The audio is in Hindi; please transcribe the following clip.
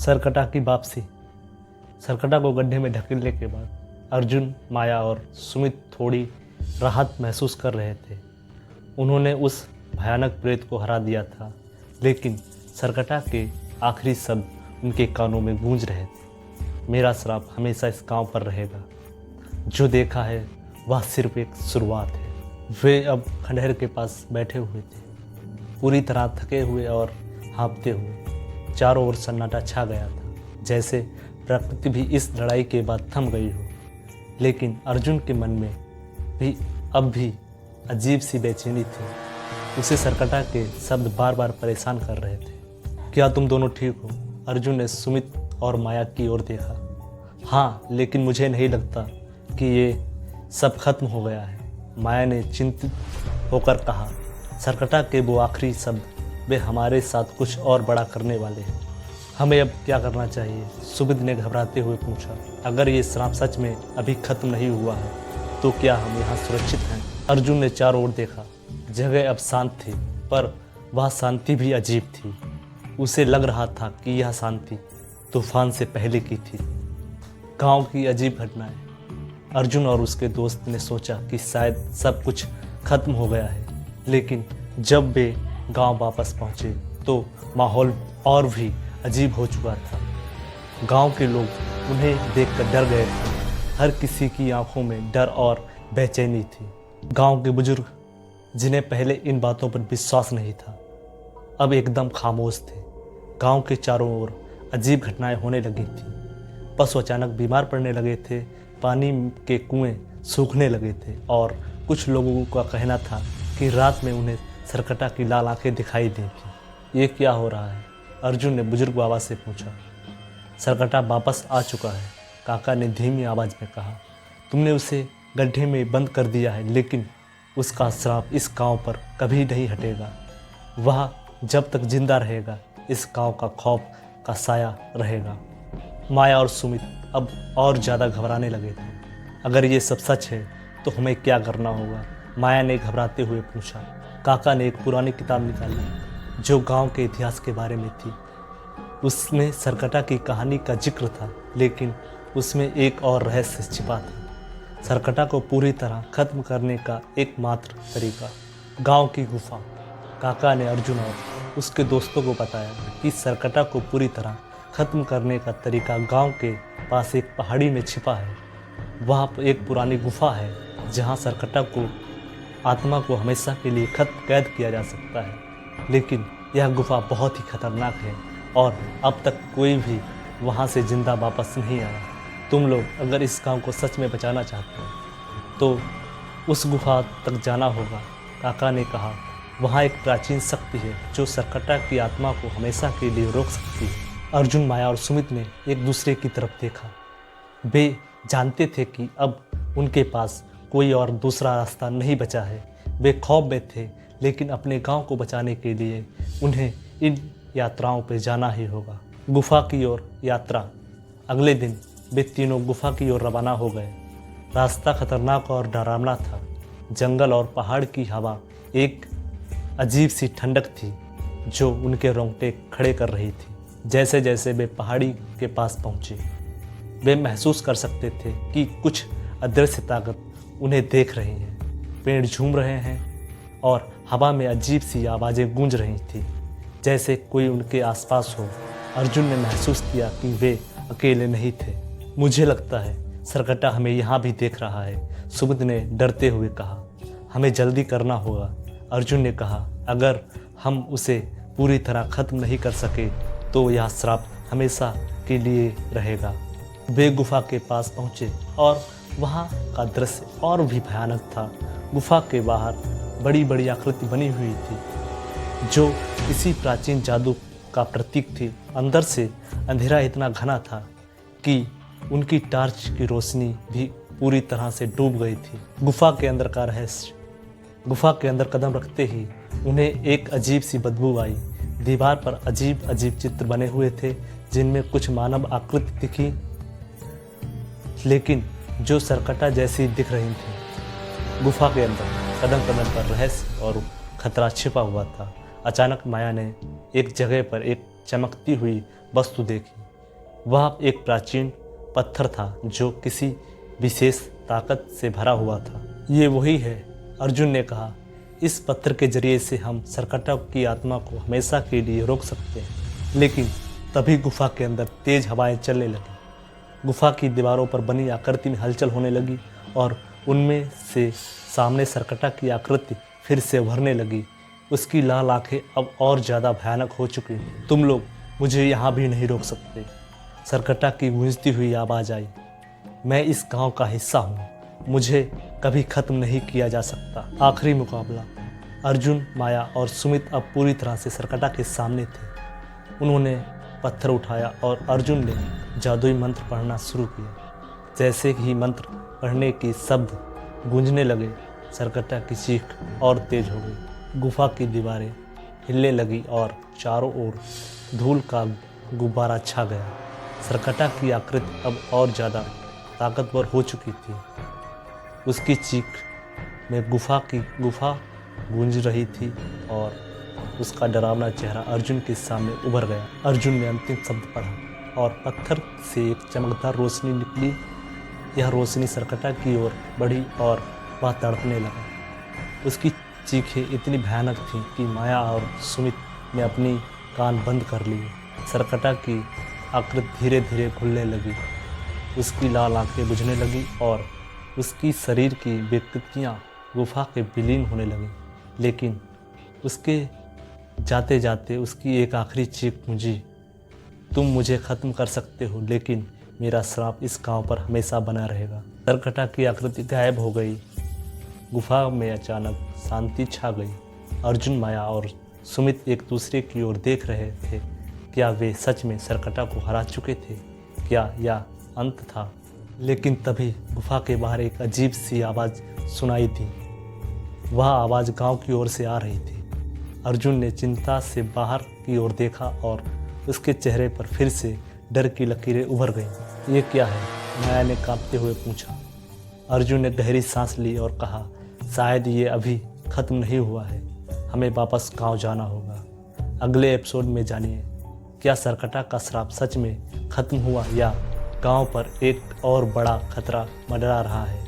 सरकटा की वापसी। सरकटा को गड्ढे में ढकेलने के बाद अर्जुन, माया और सुमित थोड़ी राहत महसूस कर रहे थे। उन्होंने उस भयानक प्रेत को हरा दिया था, लेकिन सरकटा के आखिरी शब्द उनके कानों में गूंज रहे थे। मेरा श्राप हमेशा इस गांव पर रहेगा। जो देखा है वह सिर्फ एक शुरुआत है। वे अब खंडहर के पास बैठे हुए थे, पूरी तरह थके हुए और हाँफते हुए। चारों ओर सन्नाटा छा गया था, जैसे प्रकृति भी इस लड़ाई के बाद थम गई हो। लेकिन अर्जुन के मन में भी अब भी अजीब सी बेचैनी थी। उसे सरकटा के शब्द बार बार परेशान कर रहे थे। क्या तुम दोनों ठीक हो? अर्जुन ने सुमित और माया की ओर देखा। हाँ, लेकिन मुझे नहीं लगता कि ये सब खत्म हो गया है, माया ने चिंतित होकर कहा। सरकटा के वो आखिरी शब्द, वे हमारे साथ कुछ और बड़ा करने वाले हैं। हमें अब क्या करना चाहिए? सुमित ने घबराते हुए पूछा। अगर ये श्राप सच में अभी खत्म नहीं हुआ है तो क्या हम यहाँ सुरक्षित हैं? अर्जुन ने चारों ओर देखा। जगह अब शांत थी, पर वह शांति भी अजीब थी। उसे लग रहा था कि यह शांति तूफान से पहले की थी। गांव की अजीब घटनाएं। अर्जुन और उसके दोस्त ने सोचा कि शायद सब कुछ खत्म हो गया है, लेकिन जब वे गांव वापस पहुंचे तो माहौल और भी अजीब हो चुका था। गांव के लोग उन्हें देखकर डर गए थे। हर किसी की आंखों में डर और बेचैनी थी। गांव के बुजुर्ग, जिन्हें पहले इन बातों पर विश्वास नहीं था, अब एकदम खामोश थे। गांव के चारों ओर अजीब घटनाएं होने लगी थी। पशु अचानक बीमार पड़ने लगे थे, पानी के कुएं सूखने लगे थे और कुछ लोगों का कहना था कि रात में उन्हें सरकटा की लाल आंखें दिखाई दी थी। ये क्या हो रहा है? अर्जुन ने बुजुर्ग बाबा से पूछा। सरकटा वापस आ चुका है, काका ने धीमी आवाज़ में कहा। तुमने उसे गड्ढे में बंद कर दिया है, लेकिन उसका श्राप इस गांव पर कभी नहीं हटेगा। वह जब तक जिंदा रहेगा, इस गांव का खौफ का साया रहेगा। माया और सुमित अब और ज़्यादा घबराने लगे थे। अगर ये सब सच है तो हमें क्या करना होगा? माया ने घबराते हुए पूछा। काका ने एक पुरानी किताब निकाली जो गांव के इतिहास के बारे में थी। उसमें सरकटा की कहानी का जिक्र था, लेकिन उसमें एक और रहस्य छिपा था। सरकटा को पूरी तरह खत्म करने का एकमात्र तरीका गांव की गुफा। काका ने अर्जुन और उसके दोस्तों को बताया कि सरकटा को पूरी तरह खत्म करने का तरीका गांव के पास एक पहाड़ी में छिपा है। वहाँ पर एक पुरानी गुफा है जहाँ सरकटा को आत्मा को हमेशा के लिए कैद किया जा सकता है। लेकिन यह गुफा बहुत ही खतरनाक है और अब तक कोई भी वहाँ से जिंदा वापस नहीं आया। तुम लोग अगर इस गांव को सच में बचाना चाहते हो तो उस गुफा तक जाना होगा, काका ने कहा। वहाँ एक प्राचीन शक्ति है जो सरकटा की आत्मा को हमेशा के लिए रोक सकती है। अर्जुन, माया और सुमित ने एक दूसरे की तरफ देखा। वे जानते थे कि अब उनके पास कोई और दूसरा रास्ता नहीं बचा है। वे खौफ में थे, लेकिन अपने गांव को बचाने के लिए उन्हें इन यात्राओं पर जाना ही होगा। गुफा की ओर यात्रा। अगले दिन वे तीनों गुफा की ओर रवाना हो गए। रास्ता खतरनाक और डरावना था। जंगल और पहाड़ की हवा एक अजीब सी ठंडक थी जो उनके रोंगटे खड़े कर रही थी। जैसे जैसे वे पहाड़ी के पास पहुंचे, वे महसूस कर सकते थे कि कुछ अदृश्य ताकत उन्हें देख रही है। पेड़ झूम रहे हैं और हवा में अजीब सी आवाज़ें गूंज रही थी, जैसे कोई उनके आसपास हो। अर्जुन ने महसूस किया कि वे अकेले नहीं थे। मुझे लगता है सरकटा हमें यहाँ भी देख रहा है, सुमित ने डरते हुए कहा। हमें जल्दी करना होगा, अर्जुन ने कहा। अगर हम उसे पूरी तरह खत्म नहीं कर सके तो यह श्राप हमेशा के लिए रहेगा। वे गुफा के पास पहुँचे और वहाँ का दृश्य और भी भयानक था। गुफा के बाहर बड़ी बड़ी आकृति बनी हुई थी जो किसी प्राचीन जादू का प्रतीक थी। अंदर से अंधेरा इतना घना था कि उनकी टार्च की रोशनी भी पूरी तरह से डूब गई थी। गुफा के अंदर का रहस्य। गुफा के अंदर कदम रखते ही उन्हें एक अजीब सी बदबू आई। दीवार पर अजीब अजीब चित्र बने हुए थे जिनमें कुछ मानव आकृति दिखी, लेकिन जो सरकटा जैसी दिख रही थी। गुफा के अंदर कदम कदम पर रहस्य और खतरा छिपा हुआ था। अचानक माया ने एक जगह पर एक चमकती हुई वस्तु देखी। वह एक प्राचीन पत्थर था जो किसी विशेष ताकत से भरा हुआ था। ये वही है, अर्जुन ने कहा। इस पत्थर के जरिए से हम सरकटक की आत्मा को हमेशा के लिए रोक सकते हैं। लेकिन तभी गुफा के अंदर तेज हवाएं चलने लगी। गुफा की दीवारों पर बनी आकृति में हलचल होने लगी और उनमें से सामने सरकटक की आकृति फिर से उभरने लगी। उसकी लाल आंखें अब और ज़्यादा भयानक हो चुकी थीं। तुम लोग मुझे यहाँ भी नहीं रोक सकते। सरकटक की गूंजती हुई आवाज़ आई। मैं इस गांव का हिस्सा हूँ, मुझे कभी ख़त्म नहीं किया जा सकता। आखिरी मुकाबला। अर्जुन, माया और सुमित अब पूरी तरह से सरकटक के सामने थे। उन्होंने पत्थर उठाया और अर्जुन ने जादुई मंत्र पढ़ना शुरू किया। जैसे ही मंत्र पढ़ने के शब्द गूंजने लगे, सरकटक की चीख और तेज हो गई। गुफा की दीवारें हिलने लगी और चारों ओर धूल का गुब्बारा छा गया। सरकटक की आकृति अब और ज़्यादा ताकतवर हो चुकी थी। उसकी चीख में गुफा गूंज रही थी और उसका डरावना चेहरा अर्जुन के सामने उभर गया। अर्जुन ने अंतिम शब्द पढ़ा और पत्थर से एक चमकदार रोशनी निकली। यह रोशनी सरकटक की ओर बढ़ी और वह तड़पने लगा। उसकी चीखें इतनी भयानक थीं कि माया और सुमित ने अपनी कान बंद कर लिए। सरकटक की आकृति धीरे धीरे खुलने लगी। उसकी लाल आंखें बुझने लगी और उसकी शरीर की विकृतियाँ गुफा के विलीन होने लगीं। लेकिन उसके जाते जाते उसकी एक आखिरी चीख गूंजी। तुम मुझे ख़त्म कर सकते हो, लेकिन मेरा श्राप इस गांव पर हमेशा बना रहेगा। सरकटक की आकृति गायब हो गई। गुफा में अचानक शांति छा गई। अर्जुन, माया और सुमित एक दूसरे की ओर देख रहे थे। क्या वे सच में सरकटक को हरा चुके थे? क्या यह अंत था? लेकिन तभी गुफा के बाहर एक अजीब सी आवाज़ सुनाई दी। वह आवाज़ गांव की ओर से आ रही थी। अर्जुन ने चिंता से बाहर की ओर देखा और उसके चेहरे पर फिर से डर की लकीरें उभर गईं। ये क्या है? माया ने कांपते हुए पूछा। अर्जुन ने गहरी सांस ली और कहा, शायद ये अभी ख़त्म नहीं हुआ है। हमें वापस गांव जाना होगा। अगले एपिसोड में जानिए, क्या सरकटक का श्राप सच में ख़त्म हुआ या गांव पर एक और बड़ा खतरा मंडरा रहा है।